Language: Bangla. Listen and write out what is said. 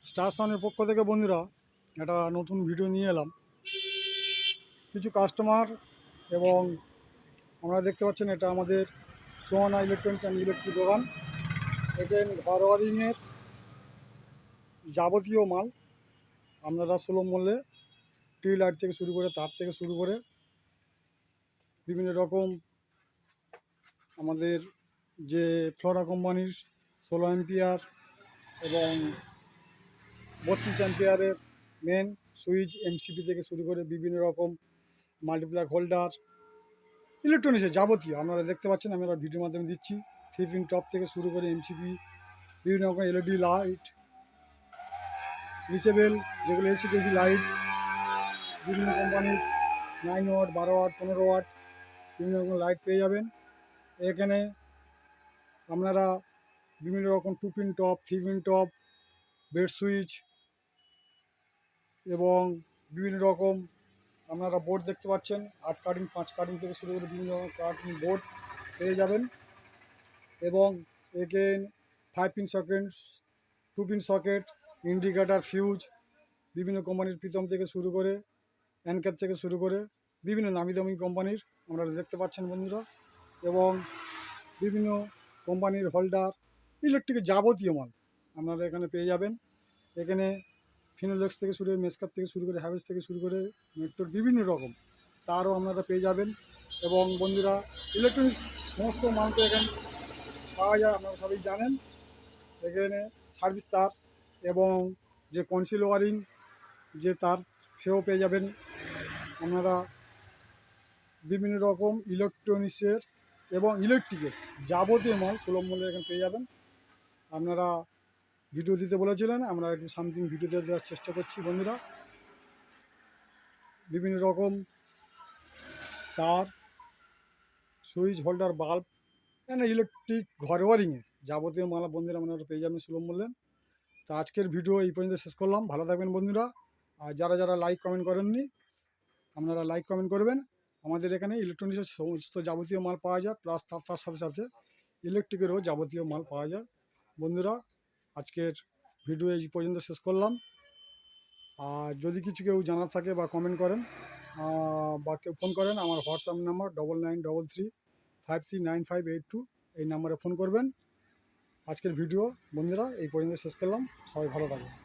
স্টার সাউন্ডের পক্ষ থেকে বন্ধুরা একটা নতুন ভিডিও নিয়ে এলাম। কিছু কাস্টমার এবং আমরা দেখতে পাচ্ছেন এটা আমাদের সোহানা ইলেকট্রনিক্স অ্যান্ড ইলেকট্রিক দোকান। এখানে ঘর ওয়ারিংয়ের যাবতীয় মাল আপনারা সুলভ মূল্যে টিউব লাইট থেকে শুরু করে তার থেকে শুরু করে বিভিন্ন রকম আমাদের যে ফ্লোরা কোম্পানির 16 অ্যাম্পিয়ার এবং 32 অ্যাম্পিয়ারের মেন সুইচ এমসিপি থেকে শুরু করে বিভিন্ন রকম মাল্টিপ্লাগ হোল্ডার ইলেকট্রনিক্সের যাবতীয় আপনারা দেখতে পাচ্ছেন, আমি একটা ভিডিওর মাধ্যমে দিচ্ছি। 3 পিন টপ থেকে শুরু করে এমসিপি, বিভিন্ন রকম এলইডি লাইট, রিচেবল যেগুলো এসি লাইট, বিভিন্ন কোম্পানির 9 ওয়াট, 12 ওয়াট, 15 ওয়াট বিভিন্ন রকম লাইট পেয়ে যাবেন। এখানে আপনারা বিভিন্ন রকম 2 pin top, 3 pin top, bed switch এবং বিভিন্ন রকম আপনারা বোর্ড দেখতে পাচ্ছেন। 8 কাটিং, 5 কাটিং থেকে শুরু করে বিভিন্ন রকম কাটিং বোর্ড পেয়ে যাবেন। এবং again 5 pin socket, 2 pin socket, indicator, fuse, বিভিন্ন কোম্পানির প্রীতম থেকে শুরু করে অ্যানকার থেকে শুরু করে বিভিন্ন নামি দামি কোম্পানির আপনারা দেখতে পাচ্ছেন বন্ধুরা। এবং বিভিন্ন কোম্পানির হোল্ডার, ইলেকট্রিকের যাবতীয় মাল আপনারা এখানে পেয়ে যাবেন। এখানে ফিনোলেক্স থেকে শুরু করে মেসকাপ থেকে শুরু করে হ্যাভেলস থেকে শুরু করে মেট্রোর বিভিন্ন রকম তারও আপনারা পেয়ে যাবেন। এবং বন্ধুরা ইলেকট্রনিক্স সমস্ত মাল তো এখানে পাওয়া যায়, আপনারা সবাই জানেন। এখানে সার্ভিস তার এবং যে কনসিল ওয়ারিং যে তার সেও পেয়ে যাবেন। আপনারা বিভিন্ন রকম ইলেকট্রনিক্সের এবং ইলেকট্রিকের যাবতীয় মাল সুলভ মূল্যে এখানে পেয়ে যাবেন। আপনারা ভিডিও দিতে বলেছিলেন, আমরা একটু সামথিং ভিডিও দেওয়ার চেষ্টা করছি বন্ধুরা। বিভিন্ন রকম তার, সুইচ, হোল্ডার, বাল্ব, এখানে ইলেকট্রিক ঘর ওয়ারিংয়ের যাবতীয় মাল বন্ধুরা আপনারা পেয়ে যাবেন সুলভ মূল্যে। তো আজকের ভিডিও এই পর্যন্ত শেষ করলাম। ভালো থাকবেন বন্ধুরা। আর যারা যারা লাইক কমেন্ট করেননি আপনারা লাইক কমেন্ট করবেন। আমাদের এখানে ইলেকট্রনিক্সের সমস্ত যাবতীয় মাল পাওয়া যায়, প্লাস তার সাথে সাথে ইলেকট্রিকেরও যাবতীয় মাল পাওয়া যায় বন্ধুরা। আজকের ভিডিও এই পর্যন্ত শেষ করলাম। আর যদি কিছু কেউ জানার থাকে বা কমেন্ট করেন বা কেউ ফোন করেন, আমার হোয়াটসঅ্যাপ নাম্বার 9933539582 এই নাম্বারে ফোন করবেন। আজকের ভিডিও বন্ধুরা এই পর্যন্ত শেষ করলাম। সবাই ভালো থাকবেন।